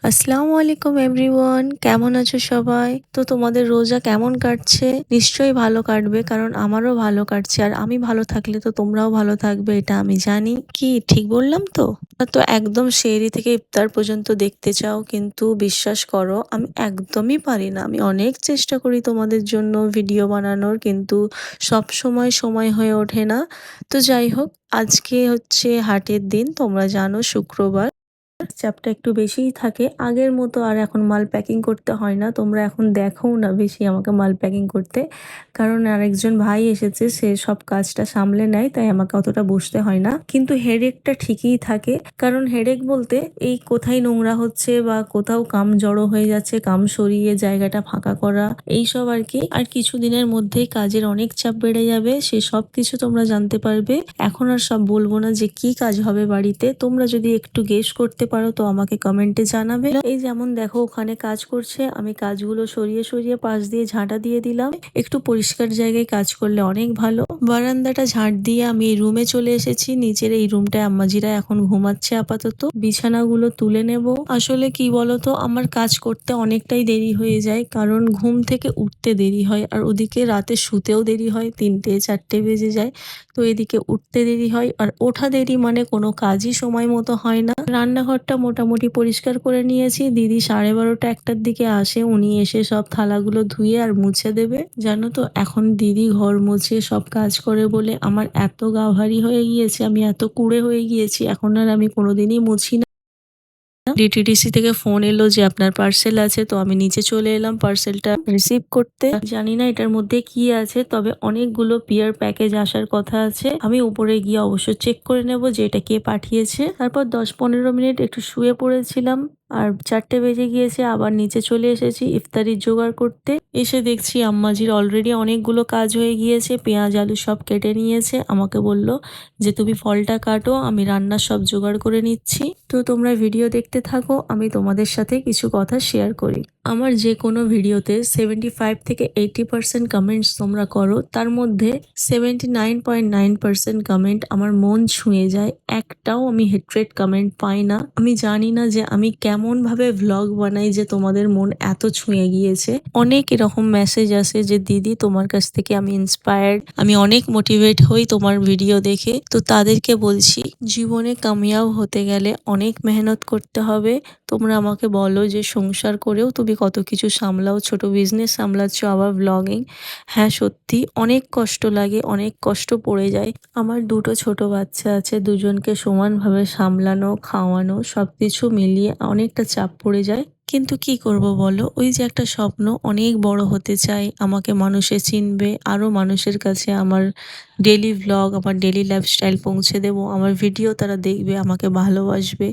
আসসালামু আলাইকুম এভরিওয়ান, কেমন আছো সবাই? তো তোমাদের রোজা কেমন কাটছে? নিশ্চয়ই ভালো কাটবে, কারণ আমারও ভালো কাটছে। আর আমি ভালো থাকলে তো তোমরাও ভালো থাকবে, এটা আমি জানি। কি ঠিক বললাম তো? তো একদম সেহরি থেকে ইফতার পর্যন্ত দেখতে চাও, কিন্তু বিশ্বাস করো আমি একদমই পারি না। আমি অনেক চেষ্টা করি তোমাদের জন্য ভিডিও বানানোর, কিন্তু সব সময় হয়ে ওঠে না। তো যাই হোক, আজকে হচ্ছে হাটের দিন, তোমরা জানো শুক্রবার। চাপটা একটু বেশিই থাকে। আগের মতো আর এখন মাল প্যাকিং করতে হয় না। তোমরা এখন দেখোও না বেশি আমাকে মাল প্যাকিং করতে। কারণ আরেকজন ভাই এসেছে, সে সব কাজটা সামলে নেয়, তাই আমাকে অতটা বসতে হয় না। কিন্তু হেডেকটা ঠিকই থাকে। কারণ হেডেক বলতে এই কোথায় নোংরা হচ্ছে বা কোথাও কাম জড়ো হয়ে যাচ্ছে, কাম সরিয়ে জায়গাটা ফাঁকা করা, এইসব আর কি। আর কিছুদিনের মধ্যেই কাজের অনেক চাপ বেড়ে যাবে, সে সব কিছু তোমরা জানতে পারবে। এখন আর সব বলবো না যে কি কাজ হবে বাড়িতে। তোমরা যদি একটু গেস করতে পারো তো আমাকে কমেন্টে জানাবে। এই যেমন দেখো, ওখানে কাজ করছে, আমি কাজগুলো সরিয়ে সরিয়ে পাশ দিয়ে ঝাঁটা দিয়ে দিলাম। একটু পরিষ্কার জায়গায় কাজ করলে অনেক ভালো। বারান্দাটা ঝাঁট দিয়ে আমি এই রুমে চলে এসেছি। নিচের এই রুমটায় আম্মাজিরা এখন ঘুমাচ্ছে আপাতত। বিছানাগুলো তুলে নেব। আসলে কি বলতো, আমার কাজ করতে অনেকটাই দেরি হয়ে যায়, কারণ ঘুম থেকে উঠতে দেরি হয়, আর ওদিকে রাতে শুতেও দেরি হয়, 3টে 4টে বেজে যায়। তো এদিকে উঠতে দেরি হয়, আর ওঠা দেরি মানে কোনো কাজই সময় মতো হয় না। রান্নাঘরটা মোটামুটি পরিষ্কার করে নিয়েছি। দিদি 12:30-1টার দিকে আসে, উনি এসে সব থালাগুলো ধুয়ে আর মুছে দেবে। জানো তো, এখন দিদি ঘর মুছে সব কাজ করে বলে আমার এত গা ভারী হয়ে গিয়েছে, আমি এত কুঁড়ে হয়ে গিয়েছি, এখন আর আমি কোনোদিনই মুছি না। ডিটিডিসি থেকে ফোন এলো যে আপনার পার্সেল আছে, তো আমি নিচে চলে এলাম পার্সেলটা রিসিভ করতে। জানি না এটার মধ্যে কি আছে, তবে অনেকগুলো পিয়ার প্যাকেজ আসার কথা আছে। আমি উপরে গিয়ে অবশ্য চেক করে নেব যে এটা কে পাঠিয়েছে। তারপর 10-15 মিনিট একটু শুয়ে পড়েছিলাম, আর 4টে বেজে গিয়েছে। আবার নিচে চলে এসেছি ইফতারির জোগাড় করতে। এসে দেখছি আম্মাজির অলরেডি অনেকগুলো কাজ হয়ে গিয়েছে, পেঁয়াজ আলু সব কেটে নিয়েছে। আমাকে বলল যে তুমি ফলটা কাটো, আমি রান্নার সব জোগাড় করে নিচ্ছি। তো তোমরা ভিডিও দেখতে থাকো, আমি তোমাদের সাথে কিছু কথা শেয়ার করি। আমার যে কোনো ভিডিওতে 75 থেকে 80% কমেন্টস তোমরা করো, তার মধ্যে 79.9% কমেন্ট আমার মন ছুঁয়ে যায়। একটাও আমি হেট্রেট কমেন্ট পাই না। আমি জানি না যে আমি কেমন ভাবে ভ্লগ বানাই যে তোমাদের মন এত ছুঁয়ে গিয়েছে। অনেক এরকম মেসেজ আসে যে দিদি তোমার কাছ থেকে আমি ইন্সপায়ার্ড, আমি অনেক মোটিভেট হই তোমার ভিডিও দেখে। তো তাদেরকে বলছি, জীবনে কামিয়াব হতে গেলে অনেক মেহনত করতে হবে। তোমরা আমাকে বলো যে সংসার করেও তুমি কত কিছু সামলাও, ছোট বিজনেস সামলাচ্ছ, আবার ব্লগিং। হ্যাঁ সত্যি অনেক কষ্ট লাগে, অনেক কষ্ট পড়ে যায়। আমার দুটো ছোট বাচ্চা আছে, দুজনকে সমানভাবে সামলানো, খাওয়ানো, সবকিছু মিলিয়ে অনেকটা চাপ পড়ে যায়। কিন্তু কি করব বলো, ওই যে একটা স্বপ্ন, অনেক বড় হতে চাই, আমাকে মানুষে চিনবে, আরো মানুষের কাছে আমার ডেলি ভ্লগ, আমার ডেলি লাইফস্টাইল পৌঁছে দেব, আমার ভিডিও তারা দেখবে, আমাকে ভালোবাসবে।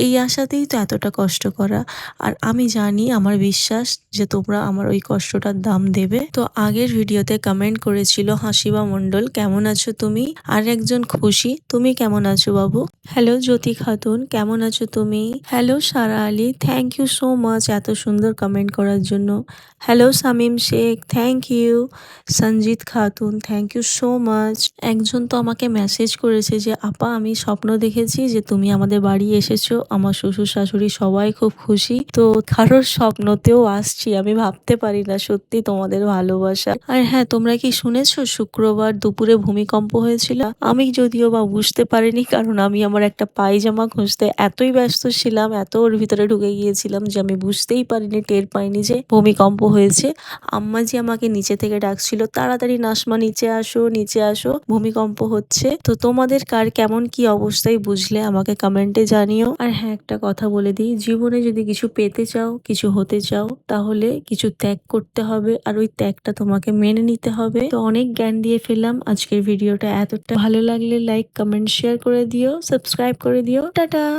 এই আশাতেই তো এতটা কষ্ট করা। আর আমি জানি, আমার বিশ্বাস যে তোমরা আমার ওই কষ্টটার দাম দেবে। তো আগের ভিডিওতে কমেন্ট করেছিল হাসিবা মণ্ডল, কেমন আছো তুমি? আর একজন খুশি, তুমি কেমন আছো বাবু? হ্যালো জ্যোতি খাতুন, কেমন আছো তুমি? Hello Sara Ali, thank you so much এত সুন্দর কমেন্ট করার জন্য। Hello Shamim Sheikh, thank you. Sanjit Khatun, thank you so much. একজন তো আমাকে মেসেজ করেছে যে আপা, আমি স্বপ্ন দেখেছি যে তুমি আমাদের বাড়ি এসেছো, আমার শ্বশুর শাশুড়ি সবাই খুব খুশি। তো কারোর স্বপ্নতেও আসছি, আমি ভাবতে পারি না সত্যি তোমাদের ভালোবাসা। আর হ্যাঁ, তোমরা কি শুনেছো শুক্রবার দুপুরে ভূমিকম্প হয়েছিল? আমি যদিও বা বুঝতে পারিনি, কারণ আমি আমার একটা পায়জামা খুঁজতে এতই ব্যস্ত ছিলাম, এত ওর ভিতরে ঢুকে গিয়েছিলাম যে আমি বুঝতেই পারিনি, টের পাইনি যে ভূমিকম্প হয়েছে। আম্মাজি আমাকে নিচে থেকে ডাকছিল, তাড়াতাড়ি নাসমা নিচে আসো, নিচে আসো, ভূমিকম্প হচ্ছে। তো তোমাদের কার কেমন কি অবস্থায় বুঝলে আমাকে কমেন্টে জানিও। আর হ্যাঁ, একটা কথা বলে দিই, জীবনে যদি কিছু পেতে চাও, কিছু হতে চাও, তাহলে কিছু ত্যাগ করতে হবে, আর ওই ত্যাগটা তোমাকে মেনে নিতে হবে। তো অনেক জ্ঞান দিয়ে ফেললাম, আজকের ভিডিওটা এতটা ভালো লাগলে লাইক কমেন্ট শেয়ার করে দিও, সাবস্ক্রাইব করে দিও। টাটা।